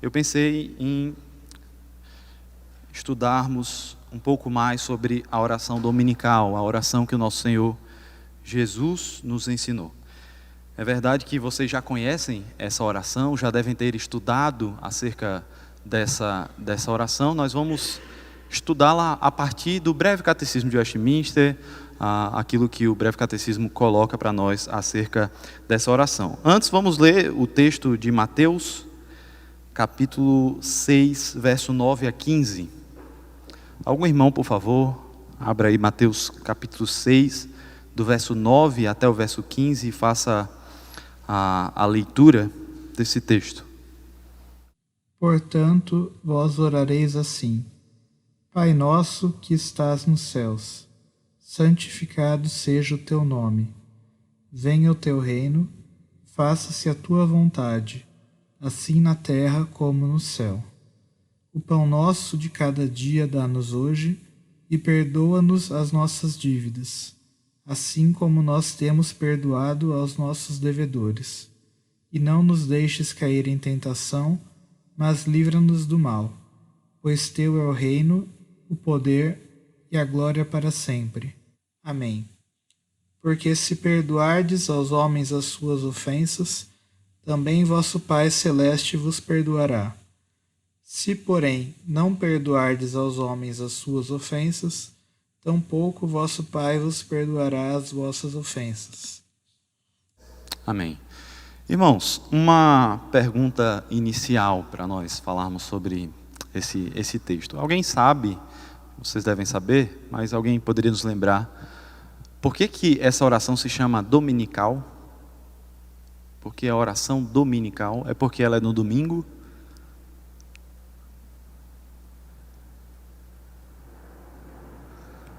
eu pensei em estudarmos um pouco mais sobre a oração dominical, a oração que o nosso Senhor Jesus nos ensinou. É verdade que vocês já conhecem essa oração, já devem ter estudado acerca dessa oração. Nós vamos estudá-la a partir do Breve Catecismo de Westminster, aquilo que o Breve Catecismo coloca para nós acerca dessa oração. Antes, vamos ler o texto de Mateus, capítulo 6, verso 9 a 15. Algum irmão, por favor, abra aí Mateus capítulo 6, do verso 9 até o verso 15, e faça a leitura desse texto. Portanto, vós orareis assim: Pai nosso que estás nos céus, santificado seja o teu nome. Venha o teu reino, faça-se a tua vontade, assim na terra como no céu. O pão nosso de cada dia dá-nos hoje, e perdoa-nos as nossas dívidas, assim como nós temos perdoado aos nossos devedores. E não nos deixes cair em tentação, mas livra-nos do mal, pois teu é o reino, o poder e a glória para sempre. Amém. Porque se perdoardes aos homens as suas ofensas, também vosso Pai Celeste vos perdoará. Se, porém, não perdoardes aos homens as suas ofensas, tampouco vosso Pai vos perdoará as vossas ofensas. Amém. Irmãos, uma pergunta inicial para nós falarmos sobre esse texto. Alguém sabe, vocês devem saber, mas alguém poderia nos lembrar, por que essa oração se chama dominical? Porque a oração dominical é porque ela é no domingo?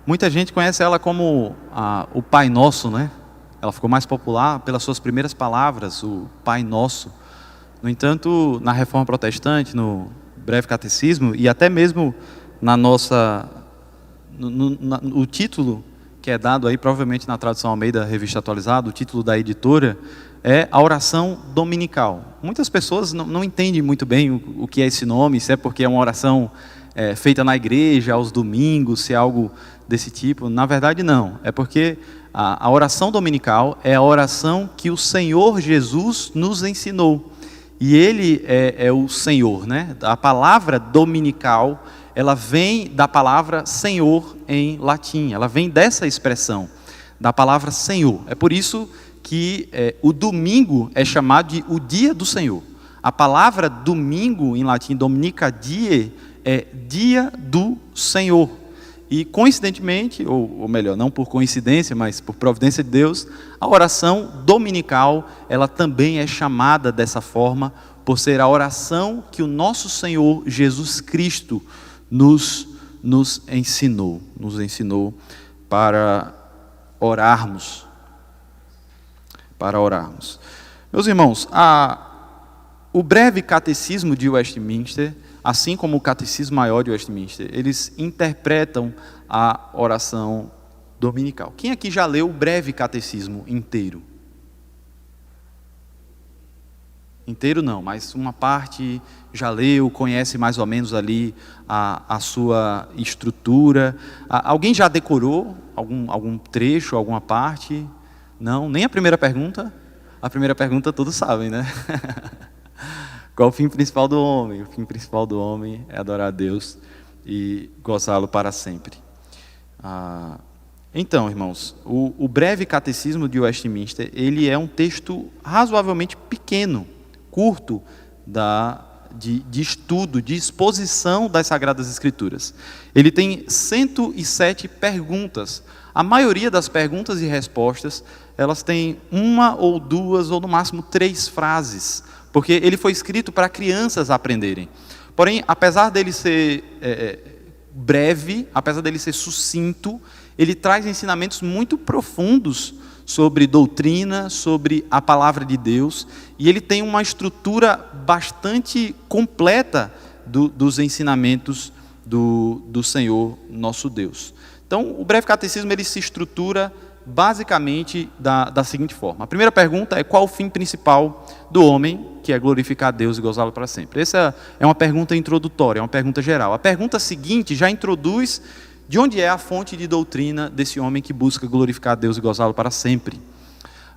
Muita gente conhece ela como o Pai Nosso, né? Ela ficou mais popular pelas suas primeiras palavras, o Pai Nosso. No entanto, na Reforma Protestante, no Breve Catecismo, e até mesmo na nossa... o título que é dado aí, provavelmente na tradução Almeida, Revista Atualizada, o título da editora, é a oração dominical. Muitas pessoas não entendem muito bem o que é esse nome, se é porque é uma oração feita na igreja, aos domingos, se é algo desse tipo. Na verdade, não. É porque a oração dominical é a oração que o Senhor Jesus nos ensinou. E Ele é o Senhor, né? A palavra dominical, ela vem da palavra Senhor em latim. Ela vem dessa expressão, da palavra Senhor. É por isso que o domingo é chamado de o dia do Senhor. A palavra domingo, em latim, dominica die, é dia do Senhor. E coincidentemente, ou melhor, não por coincidência, mas por providência de Deus, a oração dominical, ela também é chamada dessa forma, por ser a oração que o nosso Senhor Jesus Cristo nos ensinou para orarmos. Meus irmãos, o Breve Catecismo de Westminster, assim como o Catecismo Maior de Westminster, eles interpretam a oração dominical. Quem aqui já leu o Breve Catecismo inteiro? Inteiro não, mas uma parte já leu, conhece mais ou menos ali a sua estrutura. Alguém já decorou algum trecho, alguma parte? Não? Nem a primeira pergunta? A primeira pergunta todos sabem, né? Qual o fim principal do homem? O fim principal do homem é adorar a Deus e gozá-lo para sempre. Então, irmãos, o Breve Catecismo de Westminster, ele é um texto razoavelmente pequeno, curto, de estudo, de exposição das Sagradas Escrituras. Ele tem 107 perguntas. A maioria das perguntas e respostas, elas têm uma ou duas, ou no máximo 3 frases, porque ele foi escrito para crianças aprenderem. Porém, apesar dele ser breve, apesar dele ser sucinto, ele traz ensinamentos muito profundos sobre doutrina, sobre a palavra de Deus, e ele tem uma estrutura bastante completa dos ensinamentos do Senhor nosso Deus. Então, o Breve Catecismo ele se estrutura basicamente da seguinte forma. A primeira pergunta é: qual o fim principal do homem, que é glorificar a Deus e gozá-lo para sempre? Essa é uma pergunta introdutória, é uma pergunta geral. A pergunta seguinte já introduz de onde é a fonte de doutrina desse homem que busca glorificar a Deus e gozá-lo para sempre.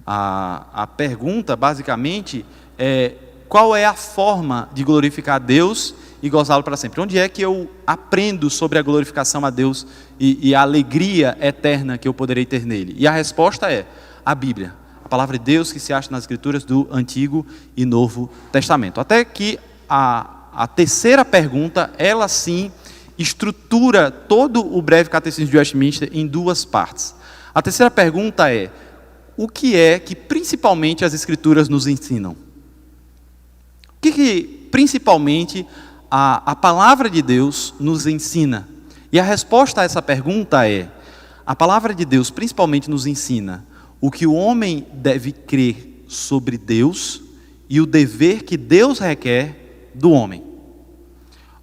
A pergunta, basicamente, é: qual é a forma de glorificar a Deus e gozá-lo para sempre? Onde é que eu aprendo sobre a glorificação a Deus e a alegria eterna que eu poderei ter nele? E a resposta é a Bíblia, a palavra de Deus que se acha nas Escrituras do Antigo e Novo Testamento. Até que a terceira pergunta, ela sim estrutura todo o breve catecismo de Westminster em duas partes. A terceira pergunta é: o que é que principalmente as Escrituras nos ensinam? O que principalmente a palavra de Deus nos ensina? E a resposta a essa pergunta é: a palavra de Deus principalmente nos ensina o que o homem deve crer sobre Deus e o dever que Deus requer do homem.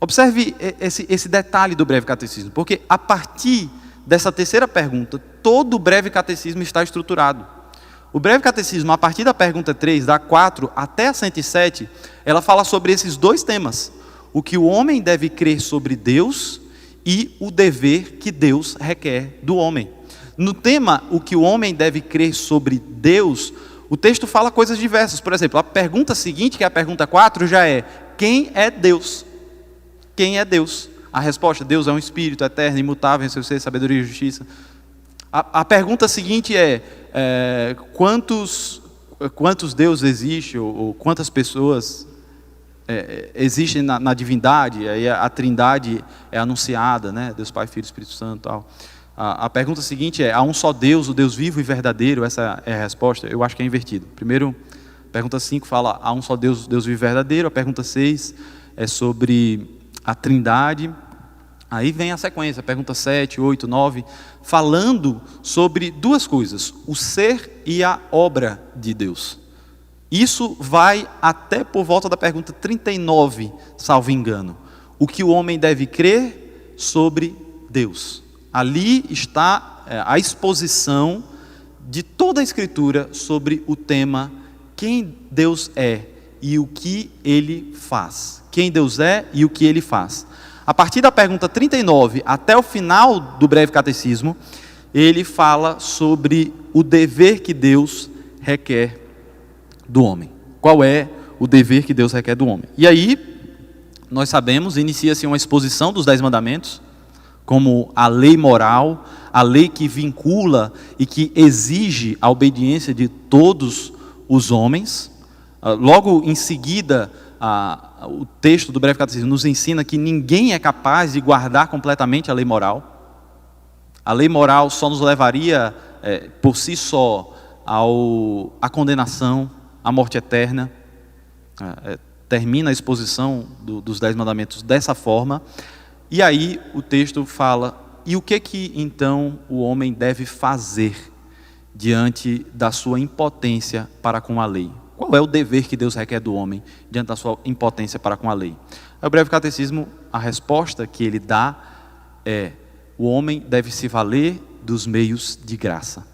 Observe esse detalhe do breve catecismo, porque a partir dessa terceira pergunta, todo o breve catecismo está estruturado. O breve catecismo, a partir da pergunta 3, da 4 até a 107, ela fala sobre esses dois temas: o que o homem deve crer sobre Deus e o dever que Deus requer do homem. No tema, o que o homem deve crer sobre Deus, o texto fala coisas diversas. Por exemplo, a pergunta seguinte, que é a pergunta 4, já é: quem é Deus? Quem é Deus? A resposta: Deus é um espírito eterno, imutável em seu ser, sabedoria e justiça. A pergunta seguinte é: quantos deuses existem, ou quantas pessoas existem na divindade? Aí a trindade é anunciada, né? Deus Pai, Filho e Espírito Santo, tal. A pergunta seguinte é: há um só Deus, o Deus vivo e verdadeiro? Essa é a resposta. Eu acho que é invertido. Primeiro, a pergunta 5 fala: há um só Deus, Deus vivo e verdadeiro. A pergunta 6 é sobre a trindade. Aí vem a sequência, pergunta 7, 8, 9, falando sobre duas coisas: o ser e a obra de Deus. Isso vai até por volta da pergunta 39, salvo engano. O que o homem deve crer sobre Deus. Ali está a exposição de toda a Escritura sobre o tema: quem Deus é e o que Ele faz. Quem Deus é e o que Ele faz. A partir da pergunta 39 até o final do breve catecismo, ele fala sobre o dever que Deus requer do homem. Qual é o dever que Deus requer do homem? E aí, nós sabemos, inicia-se uma exposição dos 10 mandamentos, como a lei moral, a lei que vincula e que exige a obediência de todos os homens. Logo em seguida, o texto do breve catecismo nos ensina que ninguém é capaz de guardar completamente a lei moral. A lei moral só nos levaria, por si só, à condenação, à morte eterna. Termina a exposição dos 10 mandamentos dessa forma. E aí o texto fala: e o que então o homem deve fazer diante da sua impotência para com a lei? Qual é o dever que Deus requer do homem diante da sua impotência para com a lei? O breve catecismo, a resposta que ele dá é: o homem deve se valer dos meios de graça.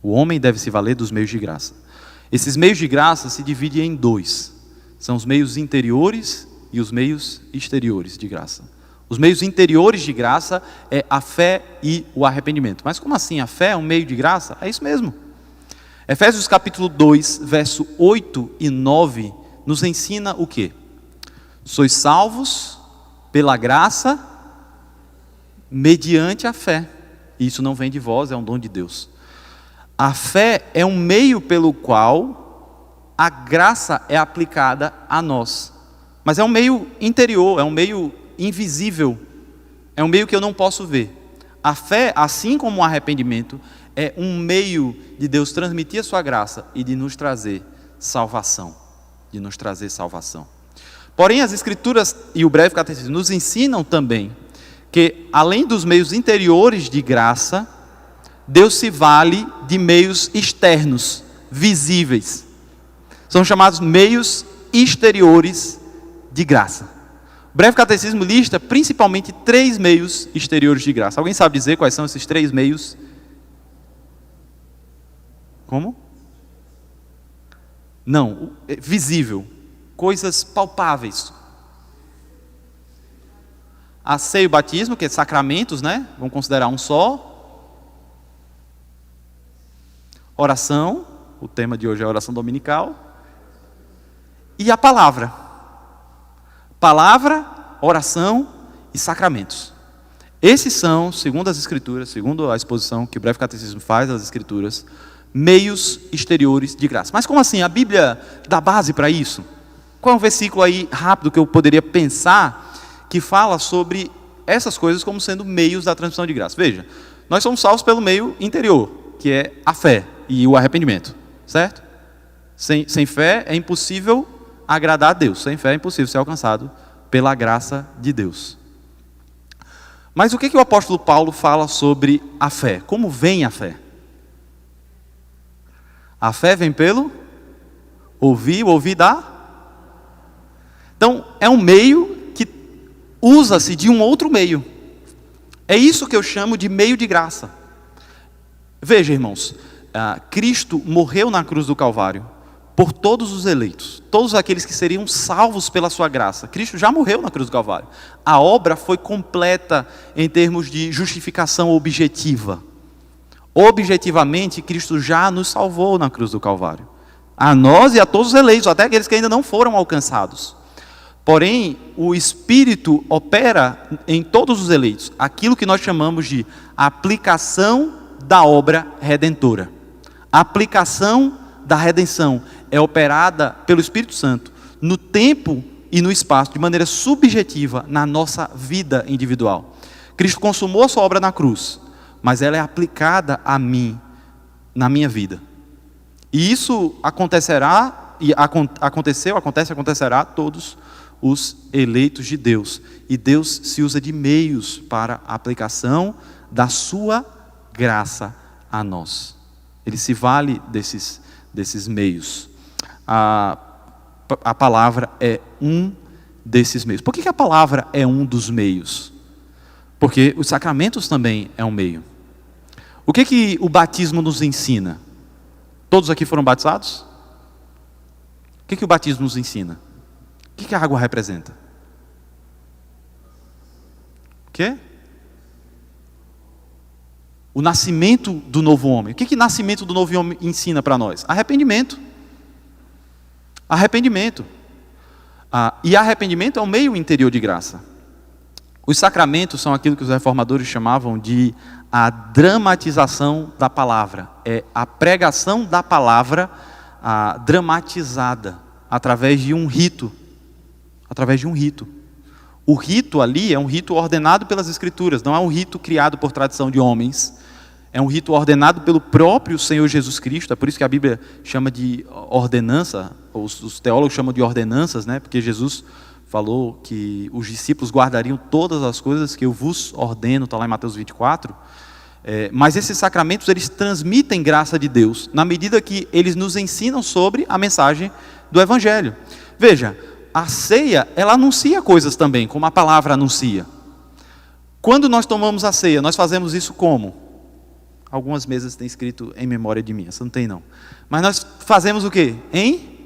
O homem deve se valer dos meios de graça. Esses meios de graça se dividem em dois. São os meios interiores e os meios exteriores de graça. Os meios interiores de graça é a fé e o arrependimento. Mas como assim? A fé é um meio de graça? É isso mesmo. Efésios capítulo 2, verso 8 e 9, nos ensina o quê? Sois salvos pela graça, mediante a fé. Isso não vem de vós, é um dom de Deus. A fé é um meio pelo qual a graça é aplicada a nós. Mas é um meio interior, é um meio invisível, é um meio que eu não posso ver. A fé, assim como o arrependimento, é um meio de Deus transmitir a sua graça e de nos trazer salvação. De nos trazer salvação. Porém, as Escrituras e o breve catecismo nos ensinam também que, além dos meios interiores de graça, Deus se vale de meios externos, visíveis. São chamados meios exteriores de graça. O breve catecismo lista principalmente 3 meios exteriores de graça. Alguém sabe dizer quais são esses 3 meios Como? Não, visível. Coisas palpáveis. A ceia e o batismo, que é sacramentos, né? Vamos considerar um só. Oração, o tema de hoje é a oração dominical. E a palavra. Palavra, oração e sacramentos. Esses são, segundo as Escrituras, segundo a exposição que o Breve Catecismo faz das Escrituras, meios exteriores de graça. Mas como assim? A Bíblia dá base para isso? Qual é um versículo aí rápido que eu poderia pensar que fala sobre essas coisas como sendo meios da transmissão de graça? Veja, nós somos salvos pelo meio interior, que é a fé e o arrependimento, certo? Sem fé é impossível agradar a Deus, sem fé é impossível ser alcançado pela graça de Deus. Mas o que o apóstolo Paulo fala sobre a fé? Como vem a fé? A fé vem pelo ouvir, o ouvir dá. Então, é um meio que usa-se de um outro meio. É isso que eu chamo de meio de graça. Veja, irmãos, Cristo morreu na cruz do Calvário por todos os eleitos, todos aqueles que seriam salvos pela sua graça. Cristo já morreu na cruz do Calvário. A obra foi completa em termos de justificação objetiva. Objetivamente, Cristo já nos salvou na cruz do Calvário. A nós e a todos os eleitos, até aqueles que ainda não foram alcançados. Porém, o Espírito opera em todos os eleitos, aquilo que nós chamamos de aplicação da obra redentora. A aplicação da redenção é operada pelo Espírito Santo no tempo e no espaço, de maneira subjetiva, na nossa vida individual. Cristo consumou a sua obra na cruz, mas ela é aplicada a mim, na minha vida. E isso acontecerá, e acontecerá a todos os eleitos de Deus. E Deus se usa de meios para a aplicação da sua graça a nós. Ele se vale desses meios. A palavra é um desses meios. Por que a palavra é um dos meios? Porque os sacramentos também é um meio. O que o batismo nos ensina? Todos aqui foram batizados? O que o batismo nos ensina? O que a água representa? O quê? O nascimento do novo homem. O que nascimento do novo homem ensina para nós? Arrependimento. Arrependimento. E arrependimento é um meio interior de graça. Os sacramentos são aquilo que os reformadores chamavam de a dramatização da palavra. É a pregação da palavra dramatizada através de um rito. Através de um rito. O rito ali é um rito ordenado pelas Escrituras, não é um rito criado por tradição de homens. É um rito ordenado pelo próprio Senhor Jesus Cristo. É por isso que a Bíblia chama de ordenança, os teólogos chamam de ordenanças, né? Porque Jesus falou que os discípulos guardariam todas as coisas que eu vos ordeno, está lá em Mateus 24. Mas esses sacramentos, eles transmitem graça de Deus, na medida que eles nos ensinam sobre a mensagem do Evangelho. Veja, a ceia, ela anuncia coisas também, como a palavra anuncia. Quando nós tomamos a ceia, nós fazemos isso como? Algumas mesas têm escrito em memória de mim, essa não tem não. Mas nós fazemos o quê? Em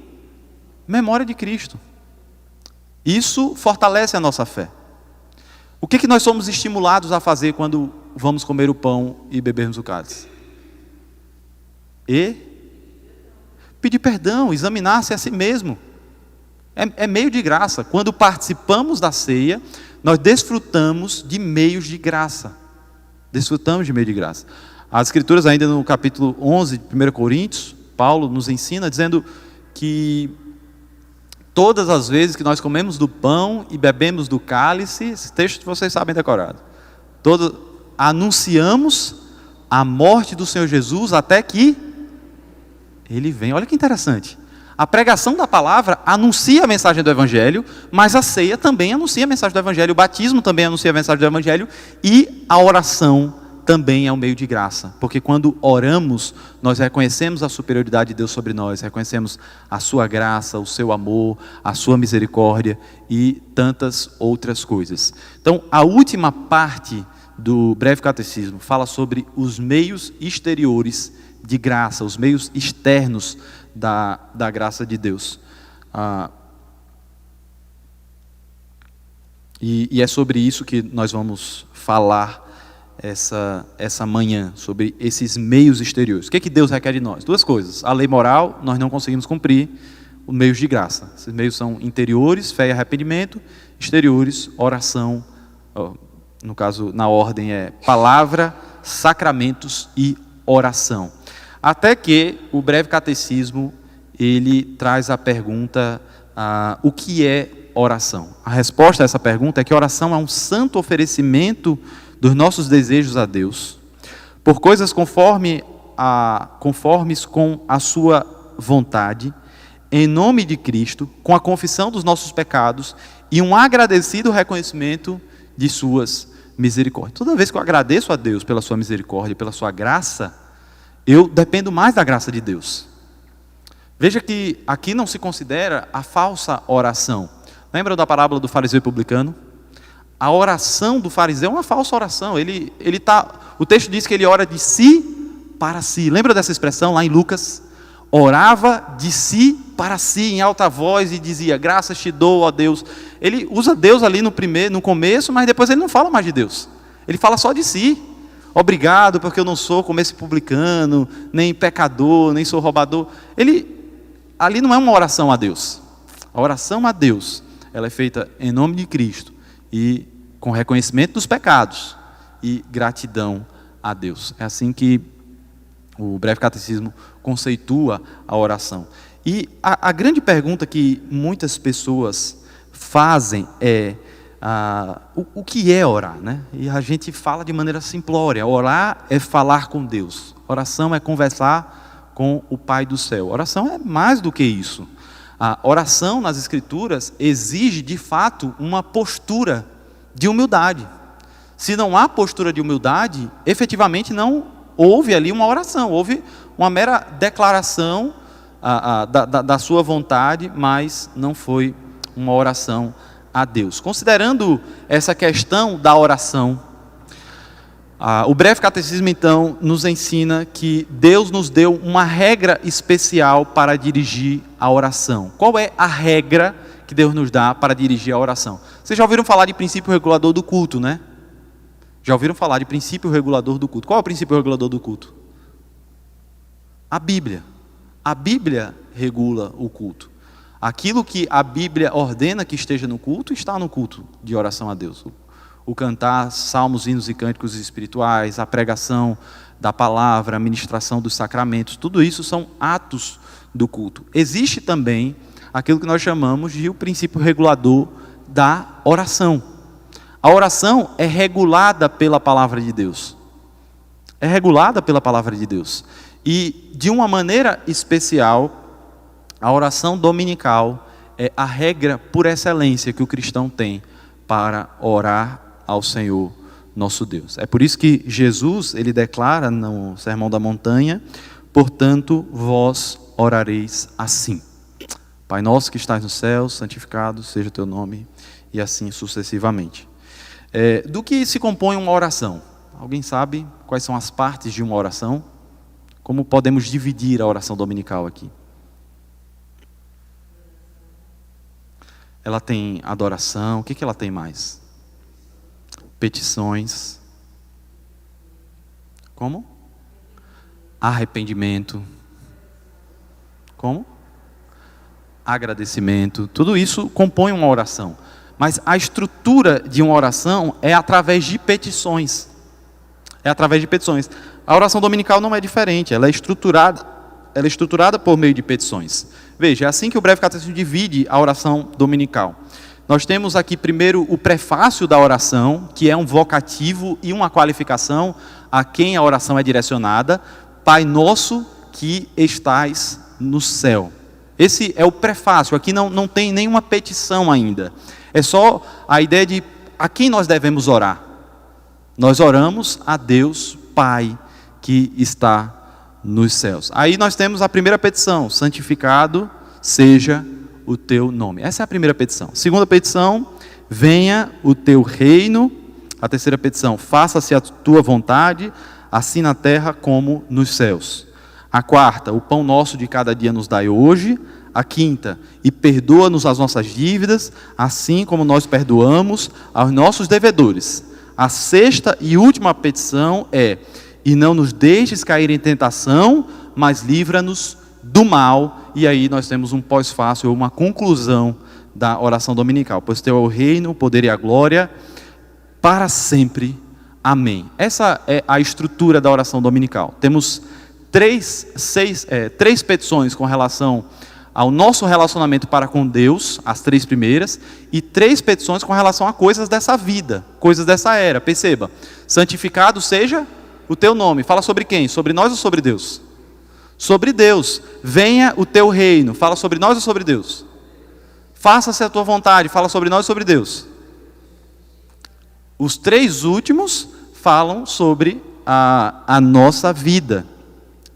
memória de Cristo. Isso fortalece a nossa fé. O que nós somos estimulados a fazer quando vamos comer o pão e bebermos o cálice? Pedir perdão, examinar-se a si mesmo. É meio de graça. Quando participamos da ceia, nós desfrutamos de meios de graça. Desfrutamos de meio de graça. As Escrituras, ainda no capítulo 11 de 1 Coríntios, Paulo nos ensina dizendo que todas as vezes que nós comemos do pão e bebemos do cálice, esse texto vocês sabem decorado, anunciamos a morte do Senhor Jesus até que Ele venha. Olha que interessante. A pregação da palavra anuncia a mensagem do Evangelho, mas a ceia também anuncia a mensagem do Evangelho, o batismo também anuncia a mensagem do Evangelho, e a oração também é um meio de graça, porque quando oramos, nós reconhecemos a superioridade de Deus sobre nós, reconhecemos a sua graça, o seu amor, a sua misericórdia e tantas outras coisas. Então, a última parte do Breve Catecismo fala sobre os meios exteriores de graça, os meios externos da graça de Deus. E é sobre isso que nós vamos falar essa manhã, sobre esses meios exteriores. O que Deus requer de nós? Duas coisas. A lei moral, nós não conseguimos cumprir, os meios de graça. Esses meios são interiores, fé e arrependimento, exteriores, oração, no caso, na ordem é palavra, sacramentos e oração. Até que o breve catecismo, ele traz a pergunta, o que é oração? A resposta a essa pergunta é que oração é um santo oferecimento dos nossos desejos a Deus, por coisas conformes com a sua vontade, em nome de Cristo, com a confissão dos nossos pecados e um agradecido reconhecimento de suas misericórdias. Toda vez que eu agradeço a Deus pela sua misericórdia, pela sua graça, eu dependo mais da graça de Deus. Veja que aqui não se considera a falsa oração. Lembra da parábola do fariseu e publicano? A oração do fariseu é uma falsa oração. O texto diz que ele ora de si para si. Lembra dessa expressão lá em Lucas? Orava de si para si, em alta voz, e dizia, graças te dou, ó Deus. Ele usa Deus ali no começo, mas depois ele não fala mais de Deus. Ele fala só de si. Obrigado, porque eu não sou como esse publicano, nem pecador, nem sou roubador. Ali não é uma oração a Deus. A oração a Deus, ela é feita em nome de Cristo e com reconhecimento dos pecados e gratidão a Deus. É assim que o breve catecismo conceitua a oração. E a grande pergunta que muitas pessoas fazem é o que é orar, né? E a gente fala de maneira simplória. Orar é falar com Deus. Oração é conversar com o Pai do céu. Oração é mais do que isso. A oração nas Escrituras exige, de fato, uma postura de humildade. Se não há postura de humildade, efetivamente não houve ali uma oração, houve uma mera declaração da sua vontade, mas não foi uma oração a Deus. Considerando essa questão da oração, o breve catecismo, então, nos ensina que Deus nos deu uma regra especial para dirigir a oração. Qual é a regra que Deus nos dá para dirigir a oração? Vocês já ouviram falar de princípio regulador do culto, né? Já ouviram falar de princípio regulador do culto? Qual é o princípio regulador do culto? A Bíblia. A Bíblia regula o culto. Aquilo que a Bíblia ordena que esteja no culto, está no culto de oração a Deus. O cantar salmos, hinos e cânticos espirituais, a pregação da palavra, a ministração dos sacramentos, tudo isso são atos do culto. Existe também aquilo que nós chamamos de o princípio regulador da oração. A oração é regulada pela palavra de Deus. É regulada pela palavra de Deus. E, de uma maneira especial, a oração dominical é a regra por excelência que o cristão tem para orar ao Senhor nosso Deus. É por isso que Jesus, ele declara no Sermão da Montanha, portanto, vós orareis assim. Pai nosso que estás no céu, santificado seja o teu nome, e assim sucessivamente. Do que se compõe uma oração? Alguém sabe quais são as partes de uma oração? Como podemos dividir a oração dominical aqui? Ela tem adoração, o que ela tem mais? Petições. Como? Arrependimento. Como? Agradecimento. Tudo isso compõe uma oração. Mas a estrutura de uma oração é através de petições. É através de petições. A oração dominical não é diferente, ela é estruturada por meio de petições. Veja, é assim que o breve catecismo divide a oração dominical. Nós temos aqui primeiro o prefácio da oração, que é um vocativo e uma qualificação a quem a oração é direcionada. Pai nosso que estais no céu. Esse é o prefácio, aqui não tem nenhuma petição ainda. É só a ideia de a quem nós devemos orar. Nós oramos a Deus Pai que está nos céus. Aí nós temos a primeira petição, santificado seja o teu nome. Essa é a primeira petição. Segunda petição, venha o teu reino. A terceira petição, faça-se a tua vontade, assim na terra como nos céus. A quarta, o pão nosso de cada dia nos dai hoje. A quinta, e perdoa-nos as nossas dívidas, assim como nós perdoamos aos nossos devedores. A sexta e última petição é: e não nos deixes cair em tentação, mas livra-nos do mal. E aí nós temos um pós-fácil, uma conclusão da oração dominical. Pois teu é o reino, o poder e a glória, para sempre. Amém. Essa é a estrutura da oração dominical. Temos três petições com relação ao nosso relacionamento para com Deus, as três primeiras, e três petições com relação a coisas dessa vida, coisas dessa era. Perceba: santificado seja o teu nome. Fala sobre quem? Sobre nós ou sobre Deus? Sobre Deus. Venha o teu reino. Fala sobre nós ou sobre Deus? Faça-se a tua vontade. Fala sobre nós ou sobre Deus? Os três últimos falam sobre a nossa vida,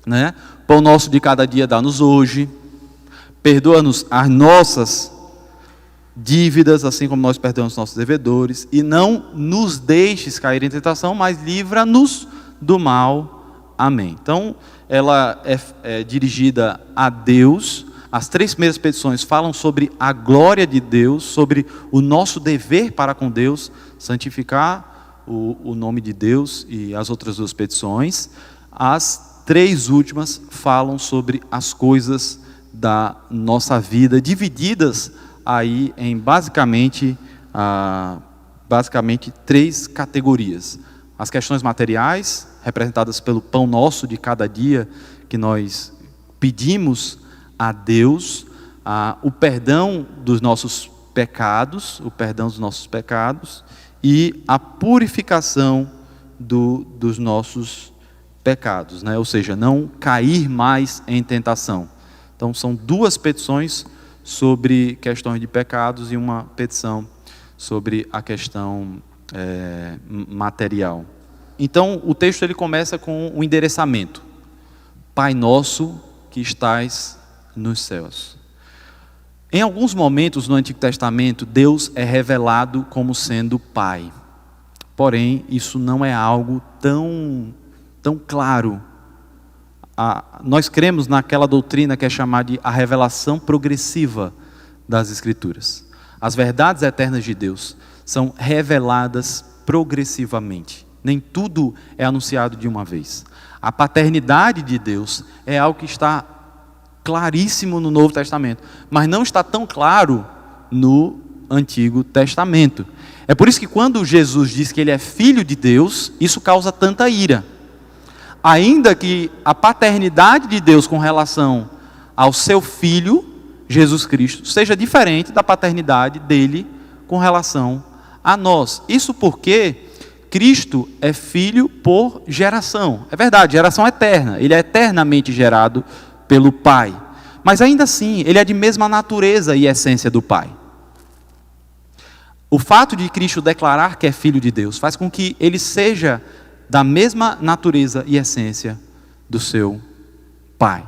né? Pão nosso de cada dia dá-nos hoje. Perdoa-nos as nossas dívidas, assim como nós perdoamos nossos devedores. E não nos deixes cair em tentação, mas livra-nos do mal. Amém. Então, ela é dirigida a Deus. As três primeiras petições falam sobre a glória de Deus, sobre o nosso dever para com Deus, santificar o nome de Deus, e as outras duas petições. As três últimas falam sobre as coisas da nossa vida, divididas aí em basicamente três categorias. As questões materiais, representadas pelo pão nosso de cada dia, que nós pedimos a Deus, o perdão dos nossos pecados, e a purificação dos nossos pecados, né? Ou seja, não cair mais em tentação. Então, são duas petições sobre questões de pecados e uma petição sobre a questão material. Então, o texto ele começa com o endereçamento: Pai nosso que estais nos céus. Em alguns momentos no Antigo Testamento, Deus é revelado como sendo Pai. Porém, isso não é algo tão claro. Nós cremos naquela doutrina que é chamada de a revelação progressiva das Escrituras. As verdades eternas de Deus são reveladas progressivamente. Nem tudo é anunciado de uma vez. A paternidade de Deus é algo que está claríssimo no Novo Testamento, mas não está tão claro no Antigo Testamento. É por isso que quando Jesus diz que ele é filho de Deus, isso causa tanta ira. Ainda que a paternidade de Deus com relação ao seu Filho, Jesus Cristo, seja diferente da paternidade dele com relação a nós. Isso porque Cristo é filho por geração. É verdade, geração eterna. Ele é eternamente gerado pelo Pai. Mas ainda assim, ele é de mesma natureza e essência do Pai. O fato de Cristo declarar que é filho de Deus faz com que ele seja da mesma natureza e essência do seu Pai.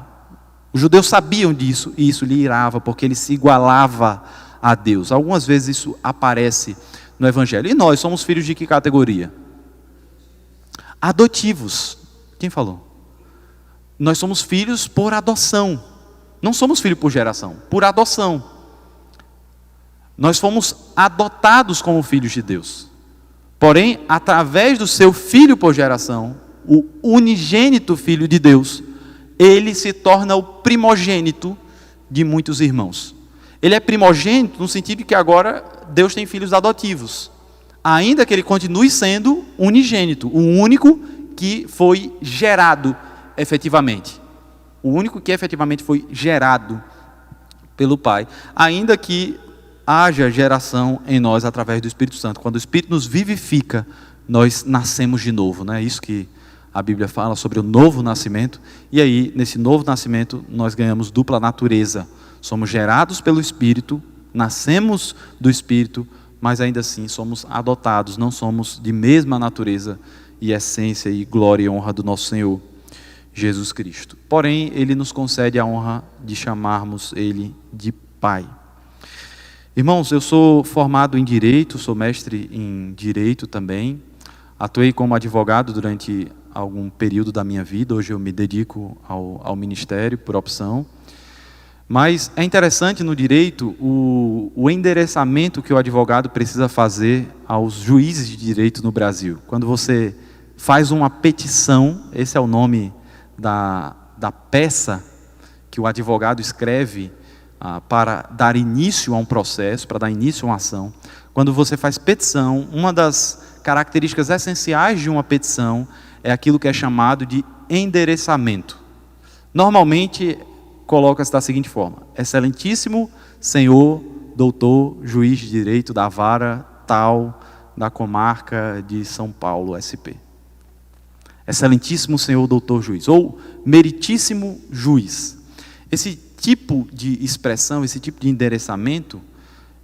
Os judeus sabiam disso e isso lhe irava, porque ele se igualava a Deus. Algumas vezes isso aparece no Evangelho. E nós somos filhos de que categoria? Adotivos. Quem falou? Nós somos filhos por adoção. Não somos filhos por geração, por adoção. Nós fomos adotados como filhos de Deus. Porém, através do seu Filho por geração, o unigênito Filho de Deus, ele se torna o primogênito de muitos irmãos. Ele é primogênito no sentido de que agora Deus tem filhos adotivos, ainda que ele continue sendo unigênito, o único que foi gerado efetivamente. O único que efetivamente foi gerado pelo Pai, ainda que haja geração em nós através do Espírito Santo. Quando o Espírito nos vivifica, nós nascemos de novo, não é isso que a Bíblia fala sobre o novo nascimento? E aí, nesse novo nascimento, nós ganhamos dupla natureza. Somos gerados pelo Espírito, nascemos do Espírito, mas ainda assim somos adotados, não somos de mesma natureza e essência e glória e honra do nosso Senhor Jesus Cristo. Porém, Ele nos concede a honra de chamarmos Ele de Pai. Irmãos, eu sou formado em Direito, sou mestre em Direito também. Atuei como advogado durante algum período da minha vida. Hoje eu me dedico ao ministério por opção. Mas é interessante no direito o endereçamento que o advogado precisa fazer aos juízes de direito no Brasil. Quando você faz uma petição, esse é o nome da peça que o advogado escreve para dar início a um processo, para dar início a uma ação. Quando você faz petição, uma das características essenciais de uma petição é aquilo que é chamado de endereçamento. Normalmente, coloca-se da seguinte forma: Excelentíssimo Senhor, doutor, juiz de direito da vara tal, da comarca de São Paulo, SP. Excelentíssimo Senhor, doutor juiz, ou meritíssimo juiz. Esse tipo de expressão, esse tipo de endereçamento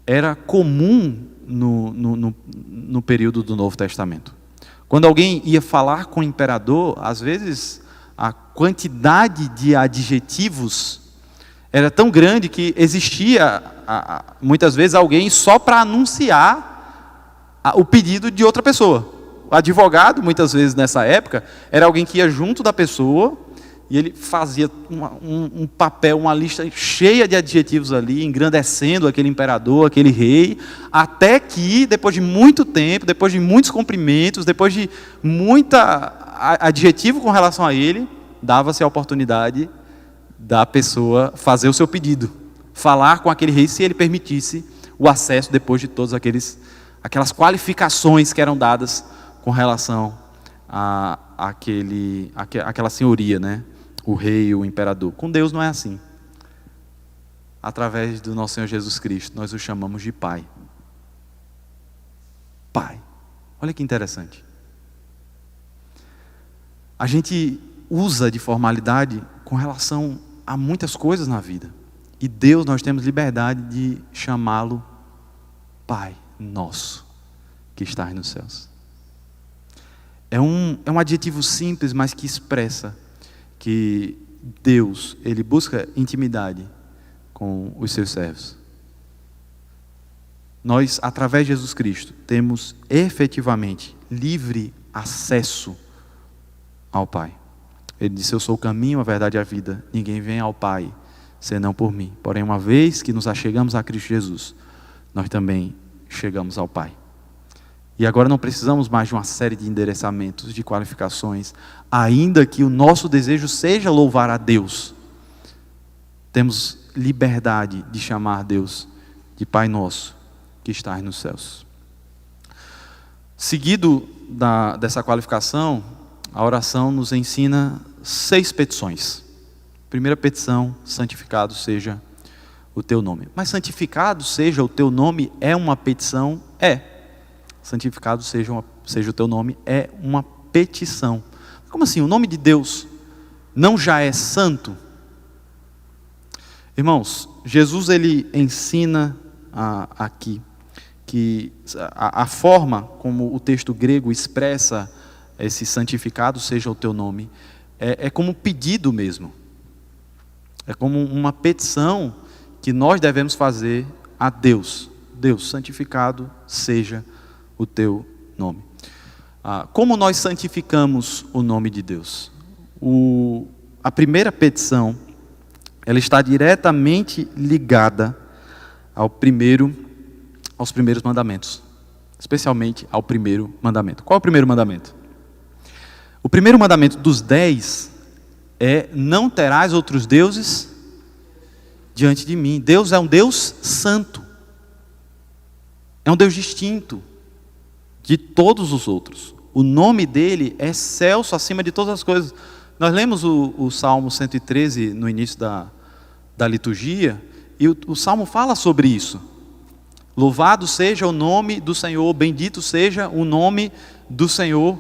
era comum no período do Novo Testamento. Quando alguém ia falar com o imperador, às vezes a quantidade de adjetivos era tão grande que existia muitas vezes alguém só para anunciar o pedido de outra pessoa. O advogado, muitas vezes nessa época, era alguém que ia junto da pessoa e ele fazia um papel, uma lista cheia de adjetivos ali, engrandecendo aquele imperador, aquele rei, até que, depois de muito tempo, depois de muitos cumprimentos, depois de muita adjetivo com relação a ele, dava-se a oportunidade da pessoa fazer o seu pedido, falar com aquele rei, se ele permitisse o acesso depois de todas aquelas qualificações que eram dadas com relação àquela senhoria, né? O rei, o imperador. Com Deus não é assim. Através do nosso Senhor Jesus Cristo, nós o chamamos de Pai. Pai. Olha que interessante. A gente usa de formalidade com relação a muitas coisas na vida. E Deus, nós temos liberdade de chamá-lo Pai nosso, que estás nos céus. É um adjetivo simples, mas que expressa que Deus, Ele busca intimidade com os seus servos. Nós, através de Jesus Cristo, temos efetivamente livre acesso ao Pai. Ele disse: eu sou o caminho, a verdade e a vida. Ninguém vem ao Pai senão por mim. Porém, uma vez que nos achegamos a Cristo Jesus, nós também chegamos ao Pai. E agora não precisamos mais de uma série de endereçamentos, de qualificações, ainda que o nosso desejo seja louvar a Deus. Temos liberdade de chamar Deus de Pai Nosso, que estás nos céus. Seguido dessa qualificação, a oração nos ensina 6 petições. Primeira petição: santificado seja o teu nome. Mas santificado seja o teu nome é uma petição? É. Santificado seja o teu nome é uma petição. Como assim? O nome de Deus não já é santo? Irmãos, Jesus ele ensina aqui que a forma como o texto grego expressa esse santificado seja o teu nome é como um pedido mesmo. É como uma petição que nós devemos fazer a Deus. Deus, santificado seja o teu nome. Como nós santificamos o nome de Deus? A primeira petição, ela está diretamente ligada aos primeiros mandamentos, especialmente ao primeiro mandamento. Qual é o primeiro mandamento? O primeiro mandamento dos 10 é: não terás outros deuses diante de mim. Deus é um Deus santo, é um Deus distinto de todos os outros. O nome dele é excelso acima de todas as coisas. Nós lemos o Salmo 113 no início da liturgia, e o Salmo fala sobre isso. Louvado seja o nome do Senhor, bendito seja o nome do Senhor.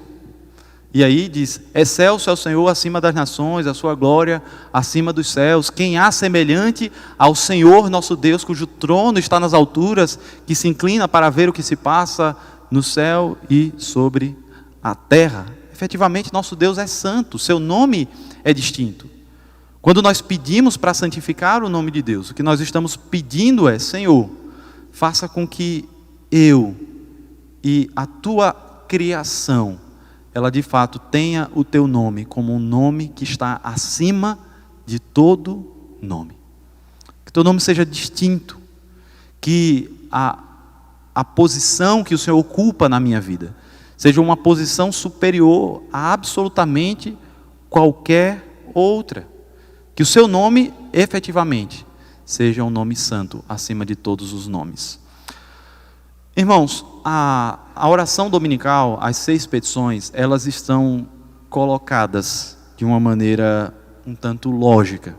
E aí diz: excelso é o Senhor acima das nações, a sua glória acima dos céus. Quem há semelhante ao Senhor nosso Deus, cujo trono está nas alturas, que se inclina para ver o que se passa no céu e sobre a terra. Efetivamente, nosso Deus é santo, seu nome é distinto. Quando nós pedimos para santificar o nome de Deus, o que nós estamos pedindo é: Senhor, faça com que eu e a tua criação ela de fato tenha o teu nome como um nome que está acima de todo nome. Que teu nome seja distinto, que a posição que o Senhor ocupa na minha vida seja uma posição superior a absolutamente qualquer outra. Que o seu nome, efetivamente, seja um nome santo, acima de todos os nomes. Irmãos, a oração dominical, as 6 petições, elas estão colocadas de uma maneira um tanto lógica,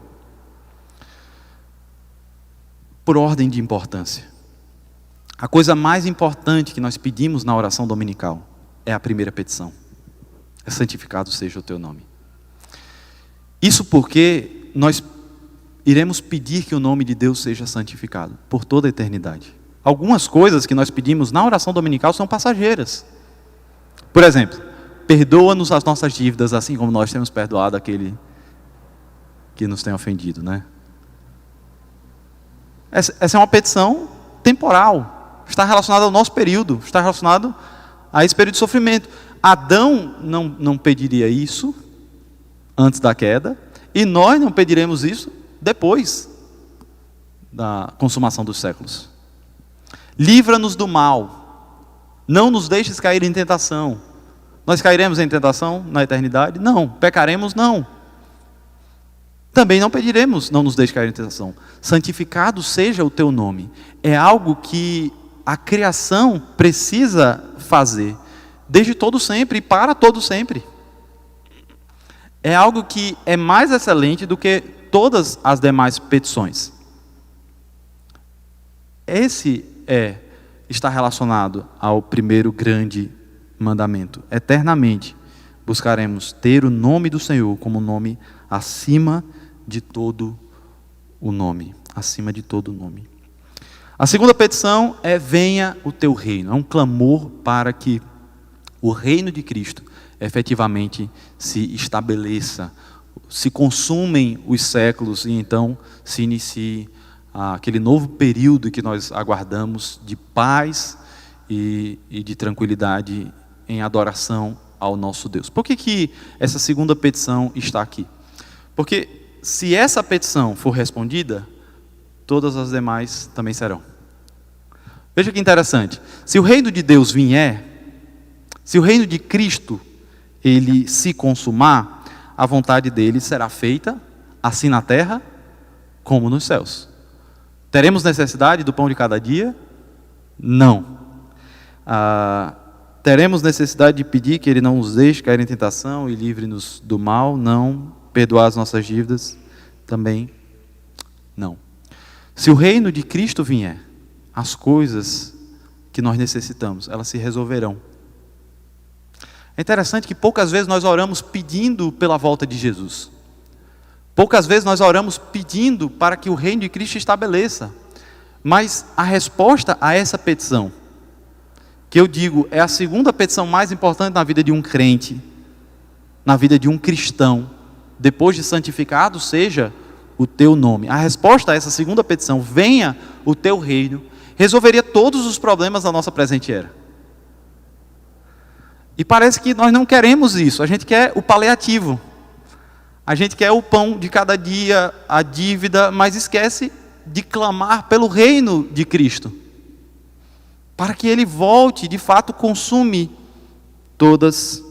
por ordem de importância. A coisa mais importante que nós pedimos na oração dominical é a primeira petição: é santificado seja o teu nome. Isso porque nós iremos pedir que o nome de Deus seja santificado por toda a eternidade. Algumas coisas que nós pedimos na oração dominical são passageiras. Por exemplo, perdoa-nos as nossas dívidas, assim como nós temos perdoado aquele que nos tem ofendido, né? Essa é uma petição temporal, está relacionada ao nosso período, está relacionado a esse período de sofrimento. Adão não pediria isso antes da queda, e nós não pediremos isso depois da consumação dos séculos. Livra-nos do mal, não nos deixes cair em tentação. Nós cairemos em tentação na eternidade? Não. Pecaremos? Não. Também não pediremos, não nos deixe cair em tentação. Santificado seja o teu nome. É algo que a criação precisa fazer, desde todo sempre e para todo sempre. É algo que é mais excelente do que todas as demais petições. Esse está relacionado ao primeiro grande mandamento. Eternamente buscaremos ter o nome do Senhor como nome acima de todo o nome. Acima de todo o nome. A segunda petição é: venha o teu reino. É um clamor para que o reino de Cristo efetivamente se estabeleça, se consumem os séculos e então se inicie aquele novo período que nós aguardamos de paz e de tranquilidade em adoração ao nosso Deus. Por que essa segunda petição está aqui? Porque se essa petição for respondida, todas as demais também serão. Veja que interessante. Se o reino de Deus vier, se o reino de Cristo ele se consumar, a vontade dele será feita assim na terra como nos céus. Teremos necessidade do pão de cada dia? Não. Teremos necessidade de pedir que Ele não nos deixe cair em tentação e livre-nos do mal? Não. Perdoar as nossas dívidas? Também não. Se o reino de Cristo vier, as coisas que nós necessitamos, elas se resolverão. É interessante que poucas vezes nós oramos pedindo pela volta de Jesus. Poucas vezes nós oramos pedindo para que o reino de Cristo estabeleça. Mas a resposta a essa petição, que eu digo é a segunda petição mais importante na vida de um crente, na vida de um cristão, depois de santificado seja o teu nome. A resposta a essa segunda petição, venha o teu reino, resolveria todos os problemas da nossa presente era. E parece que nós não queremos isso, a gente quer o paliativo. A gente quer o pão de cada dia, a dívida, mas esquece de clamar pelo reino de Cristo, para que Ele volte, de fato, consume todas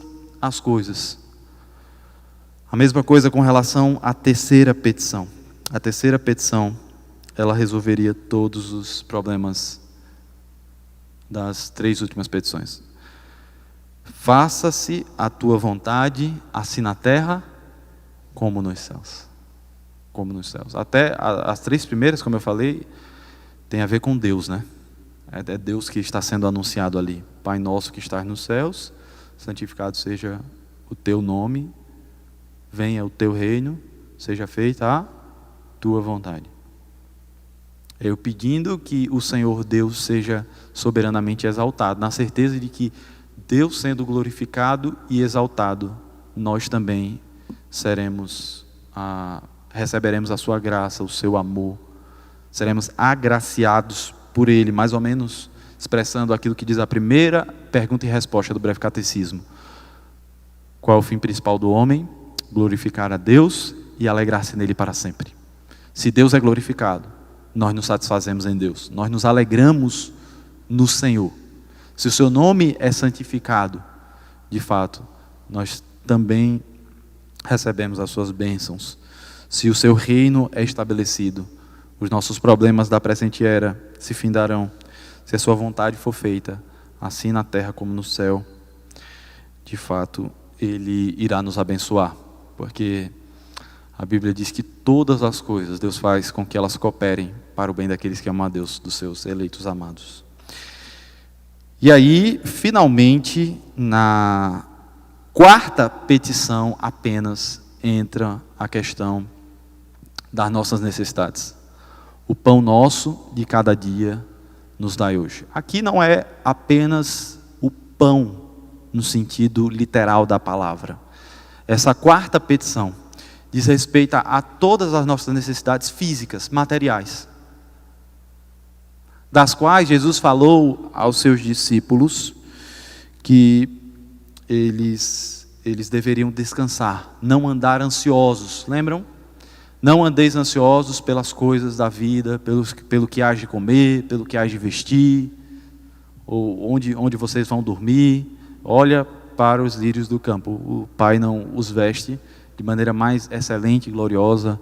as coisas. A mesma coisa com relação à terceira petição. A terceira petição, ela resolveria todos os problemas das 3 últimas petições. Faça-se a tua vontade, assim na terra como nos céus. Como nos céus. Até as 3 primeiras, como eu falei, tem a ver com Deus, né? É Deus que está sendo anunciado ali. Pai nosso que estás nos céus, santificado seja o teu nome, venha o teu reino, seja feita a tua vontade. Eu pedindo que o Senhor Deus seja soberanamente exaltado, na certeza de que Deus sendo glorificado e exaltado, nós também receberemos a sua graça, o seu amor, seremos agraciados por Ele, mais ou menos expressando aquilo que diz a primeira pergunta e resposta do breve catecismo. Qual é o fim principal do homem? Glorificar a Deus e alegrar-se nele para sempre. Se Deus é glorificado, nós nos satisfazemos em Deus, nós nos alegramos no Senhor. Se o seu nome é santificado, de fato, nós também recebemos as suas bênçãos. Se o seu reino é estabelecido, os nossos problemas da presente era se findarão. Se a sua vontade for feita, assim na terra como no céu, de fato, Ele irá nos abençoar. Porque a Bíblia diz que todas as coisas Deus faz com que elas cooperem para o bem daqueles que amam a Deus, dos seus eleitos amados. E aí, finalmente, na quarta petição apenas entra a questão das nossas necessidades. O pão nosso de cada dia nos dai hoje. Aqui não é apenas o pão no sentido literal da palavra. Essa quarta petição diz respeito a todas as nossas necessidades físicas, materiais, das quais Jesus falou aos seus discípulos que eles deveriam descansar, não andar ansiosos, lembram? Não andeis ansiosos pelas coisas da vida, pelo que há de comer, pelo que há de vestir, ou onde vocês vão dormir. Olha para os lírios do campo, o Pai não os veste de maneira mais excelente e gloriosa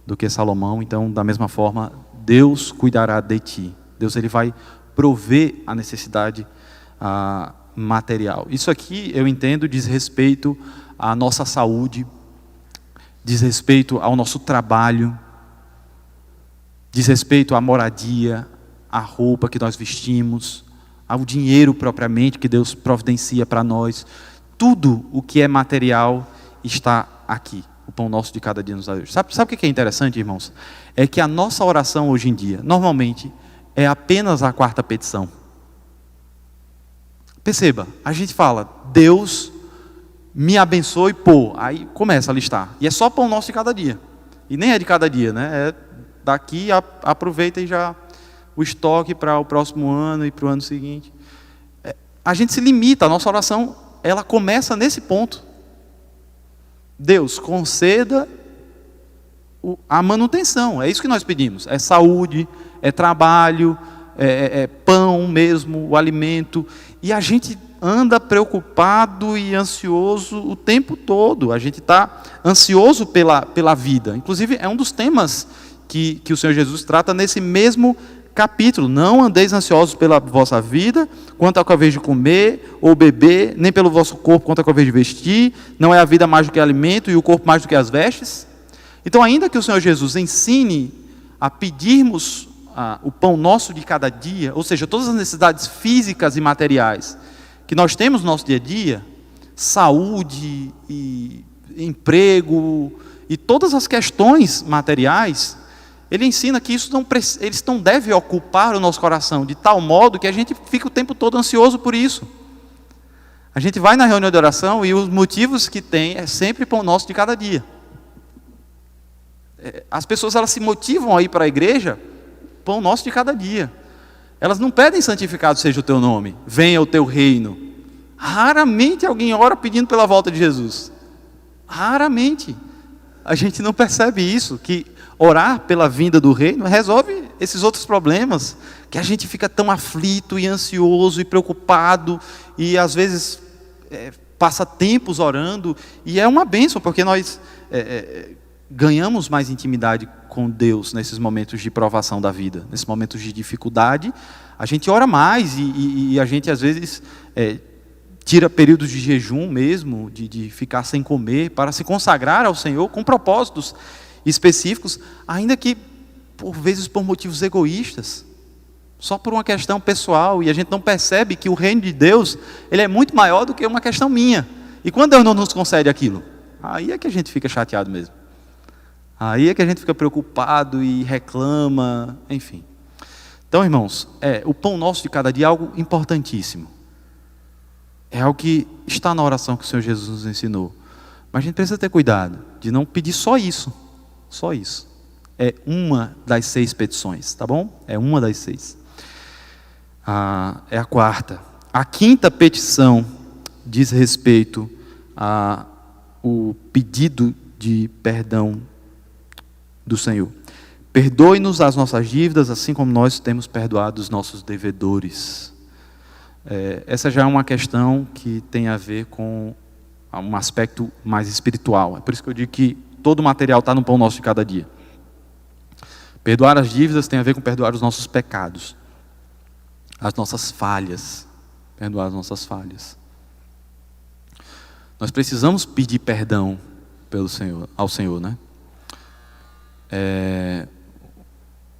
do que Salomão. Então, da mesma forma, Deus cuidará de ti. Deus ele vai prover a necessidade material. Isso aqui, eu entendo, diz respeito à nossa saúde, diz respeito ao nosso trabalho, diz respeito à moradia, à roupa que nós vestimos, ao dinheiro propriamente que Deus providencia para nós. Tudo o que é material está aqui. O pão nosso de cada dia nos dá hoje. Sabe o que é interessante, irmãos? É que a nossa oração hoje em dia, normalmente, é apenas a quarta petição. Perceba, a gente fala, Deus me abençoe por, aí começa a listar. E é só pão nosso de cada dia. E nem é de cada dia, né? É daqui, aproveita e já o estoque para o próximo ano e para o ano seguinte. A gente se limita, a nossa oração, ela começa nesse ponto. Deus, conceda a manutenção, é isso que nós pedimos. É saúde, é trabalho, é pão mesmo, o alimento. E a gente anda preocupado e ansioso o tempo todo. A gente está ansioso pela vida. Inclusive, é um dos temas que o Senhor Jesus trata nesse mesmo capítulo. Não andeis ansiosos pela vossa vida, quanto ao que haveis de comer ou beber, nem pelo vosso corpo, quanto ao que haveis de vestir. Não é a vida mais do que alimento e o corpo mais do que as vestes? Então, ainda que o Senhor Jesus ensine a pedirmos o pão nosso de cada dia, ou seja, todas as necessidades físicas e materiais que nós temos no nosso dia a dia, saúde, e emprego e todas as questões materiais, ele ensina que eles não devem ocupar o nosso coração de tal modo que a gente fica o tempo todo ansioso por isso. A gente vai na reunião de oração e os motivos que tem é sempre pão nosso de cada dia. As pessoas elas se motivam a ir para a igreja, pão nosso de cada dia. Elas não pedem santificado seja o teu nome, venha o teu reino. Raramente alguém ora pedindo pela volta de Jesus. Raramente. A gente não percebe isso, que orar pela vinda do reino resolve esses outros problemas, que a gente fica tão aflito e ansioso e preocupado, e às vezes passa tempos orando, e é uma bênção, porque nós ganhamos mais intimidade com Deus nesses momentos de provação da vida, nesses momentos de dificuldade. A gente ora mais e a gente às vezes tira períodos de jejum mesmo, de ficar sem comer, para se consagrar ao Senhor com propósitos específicos, ainda que por vezes por motivos egoístas, só por uma questão pessoal, e a gente não percebe que o reino de Deus ele é muito maior do que uma questão minha. E quando Deus não nos concede aquilo, aí é que a gente fica chateado mesmo. Aí é que a gente fica preocupado e reclama, enfim. Então, irmãos, o pão nosso de cada dia é algo importantíssimo. É algo que está na oração que o Senhor Jesus nos ensinou. Mas a gente precisa ter cuidado de não pedir só isso. Só isso. É uma das 6 petições, tá bom? É uma das 6. É a quarta. A quinta petição diz respeito o pedido de perdão do Senhor. Perdoe-nos as nossas dívidas, assim como nós temos perdoado os nossos devedores. Essa já é uma questão que tem a ver com um aspecto mais espiritual. É por isso que eu digo que todo o material está no pão nosso de cada dia. Perdoar as dívidas tem a ver com perdoar os nossos pecados, as nossas falhas. Perdoar as nossas falhas. Nós precisamos pedir perdão ao Senhor, né?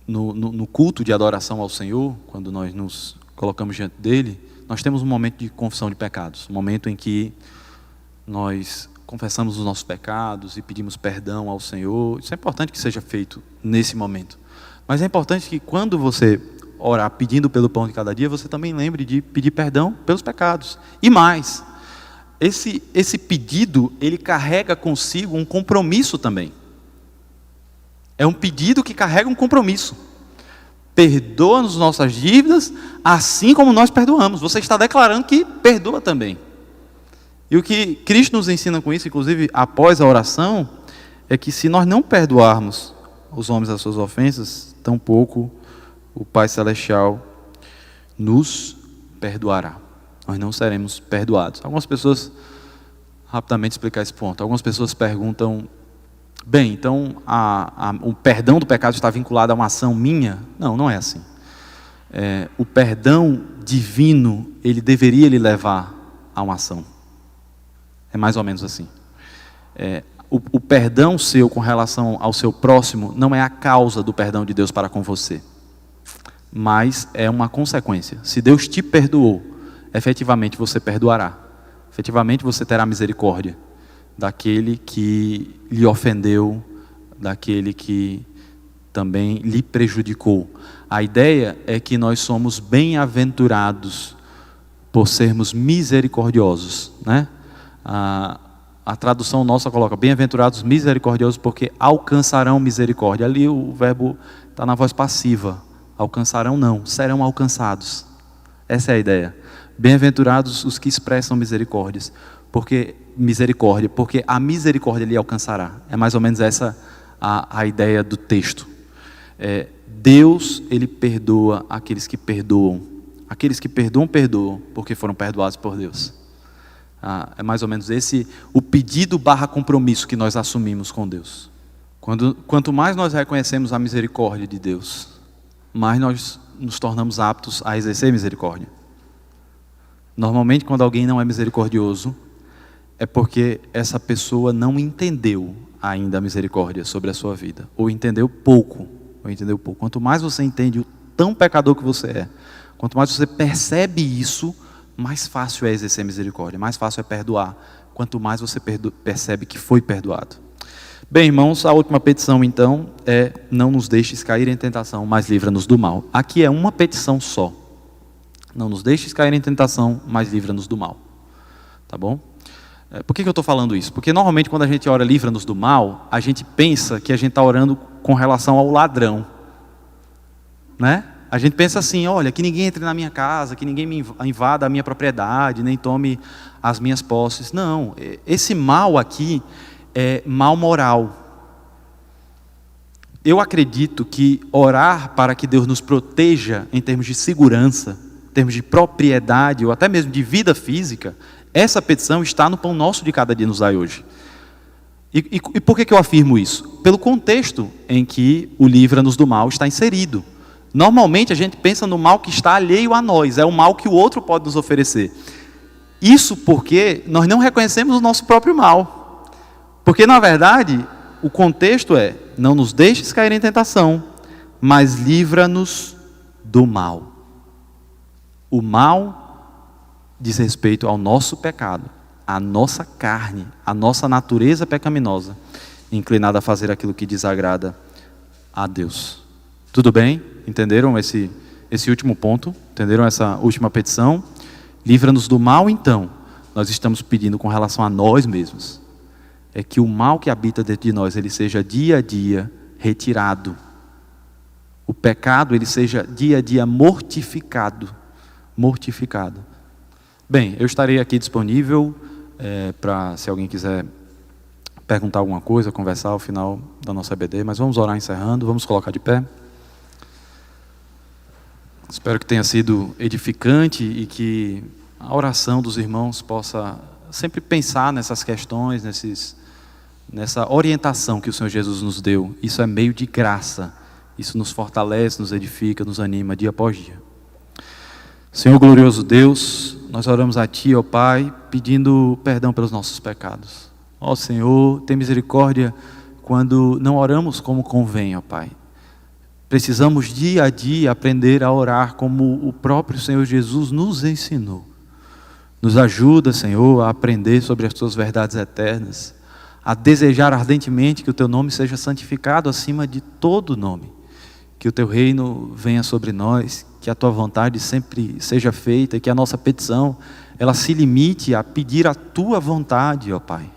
No culto de adoração ao Senhor, quando nós nos colocamos diante dele, nós temos um momento de confissão de pecados, um momento em que nós confessamos os nossos pecados e pedimos perdão ao Senhor. Isso é importante que seja feito nesse momento. Mas é importante que quando você orar pedindo pelo pão de cada dia, você também lembre de pedir perdão pelos pecados. E mais, esse pedido, ele carrega consigo um compromisso também. É um pedido que carrega um compromisso. Perdoa-nos nossas dívidas, assim como nós perdoamos. Você está declarando que perdoa também. E o que Cristo nos ensina com isso, inclusive após a oração, é que se nós não perdoarmos os homens as suas ofensas, tampouco o Pai Celestial nos perdoará. Nós não seremos perdoados. Algumas pessoas, rapidamente explicar esse ponto, algumas pessoas perguntam, bem, então o perdão do pecado está vinculado a uma ação minha? Não, não é assim. O perdão divino, ele deveria lhe levar a uma ação. É mais ou menos assim. O perdão seu com relação ao seu próximo não é a causa do perdão de Deus para com você, mas é uma consequência. Se Deus te perdoou, efetivamente você perdoará. Efetivamente você terá misericórdia daquele que lhe ofendeu, daquele que também lhe prejudicou. A ideia é que nós somos bem-aventurados por sermos misericordiosos, né? A tradução nossa coloca, bem-aventurados misericordiosos, porque alcançarão misericórdia. Ali o verbo está na voz passiva. Alcançarão não, serão alcançados. Essa é a ideia. Bem-aventurados os que expressam misericórdia, porque a misericórdia lhe alcançará. É mais ou menos essa a ideia do texto. Deus, ele perdoa aqueles que perdoam. Aqueles que perdoam, perdoam, porque foram perdoados por Deus. É mais ou menos esse o pedido / compromisso que nós assumimos com Deus. Quanto mais nós reconhecemos a misericórdia de Deus, mais nós nos tornamos aptos a exercer misericórdia. Normalmente, quando alguém não é misericordioso, é porque essa pessoa não entendeu ainda a misericórdia sobre a sua vida, ou entendeu pouco. Quanto mais você entende o tão pecador que você é, quanto mais você percebe isso, mais fácil é exercer misericórdia, mais fácil é perdoar, quanto mais você percebe que foi perdoado. Bem, irmãos, a última petição então é: não nos deixes cair em tentação, mas livra-nos do mal. Aqui é uma petição só. Não nos deixes cair em tentação, mas livra-nos do mal. Tá bom? Por que eu estou falando isso? Porque normalmente quando a gente ora livra-nos do mal, a gente pensa que a gente está orando com relação ao ladrão, né? A gente pensa assim, olha, que ninguém entre na minha casa, que ninguém me invada a minha propriedade, nem tome as minhas posses. Não, esse mal aqui é mal moral. Eu acredito que orar para que Deus nos proteja em termos de segurança, em termos de propriedade, ou até mesmo de vida física, essa petição está no pão nosso de cada dia nos dai hoje. E por que eu afirmo isso? Pelo contexto em que o livra-nos do mal está inserido. Normalmente a gente pensa no mal que está alheio a nós, é o mal que o outro pode nos oferecer. Isso porque nós não reconhecemos o nosso próprio mal. Porque na verdade, o contexto é: não nos deixes cair em tentação, mas livra-nos do mal. O mal diz respeito ao nosso pecado, à nossa carne, à nossa natureza pecaminosa, inclinada a fazer aquilo que desagrada a Deus. Tudo bem? Entenderam esse último ponto? Entenderam essa última petição? Livra-nos do mal, então. Nós estamos pedindo com relação a nós mesmos. É que o mal que habita dentro de nós, ele seja dia a dia retirado. O pecado, ele seja dia a dia mortificado. Mortificado. Bem, eu estarei aqui disponível para se alguém quiser perguntar alguma coisa, conversar ao final da nossa EBD, mas vamos orar encerrando, vamos colocar de pé. Espero que tenha sido edificante e que a oração dos irmãos possa sempre pensar nessas questões, nessa orientação que o Senhor Jesus nos deu. Isso é meio de graça, isso nos fortalece, nos edifica, nos anima dia após dia. Senhor glorioso Deus, nós oramos a Ti, ó Pai, pedindo perdão pelos nossos pecados. Ó Senhor, tem misericórdia quando não oramos como convém, ó Pai. Precisamos dia a dia aprender a orar como o próprio Senhor Jesus nos ensinou. Nos ajuda, Senhor, a aprender sobre as Tuas verdades eternas, a desejar ardentemente que o Teu nome seja santificado acima de todo nome, que o Teu reino venha sobre nós, que a Tua vontade sempre seja feita e que a nossa petição, ela se limite a pedir a Tua vontade, ó Pai.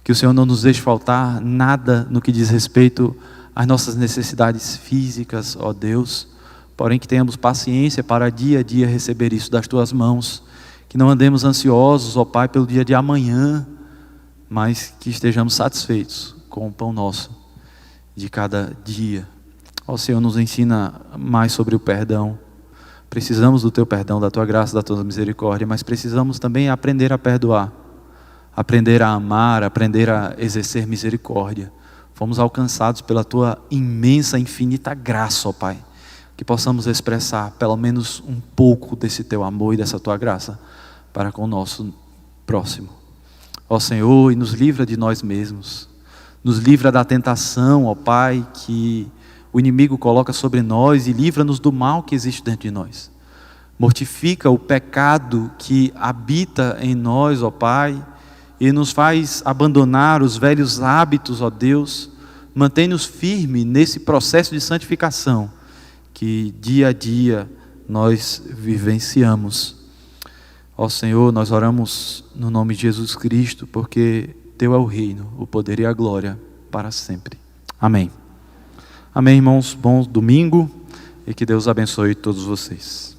Que o Senhor não nos deixe faltar nada no que diz respeito às nossas necessidades físicas, ó Deus, porém que tenhamos paciência para dia a dia receber isso das Tuas mãos, que não andemos ansiosos, ó Pai, pelo dia de amanhã, mas que estejamos satisfeitos com o pão nosso de cada dia. Ó Senhor, nos ensina mais sobre o perdão. Precisamos do Teu perdão, da Tua graça, da Tua misericórdia, mas precisamos também aprender a perdoar, aprender a amar, aprender a exercer misericórdia. Fomos alcançados pela Tua imensa, infinita graça, ó Pai, que possamos expressar pelo menos um pouco desse Teu amor e dessa Tua graça para com o nosso próximo. Ó Senhor, e nos livra de nós mesmos, nos livra da tentação, ó Pai, que o inimigo coloca sobre nós e livra-nos do mal que existe dentro de nós. Mortifica o pecado que habita em nós, ó Pai, e nos faz abandonar os velhos hábitos, ó Deus. Mantém-nos firmes nesse processo de santificação que dia a dia nós vivenciamos. Ó Senhor, nós oramos no nome de Jesus Cristo, porque Teu é o reino, o poder e a glória para sempre. Amém. Amém, irmãos. Bom domingo e que Deus abençoe todos vocês.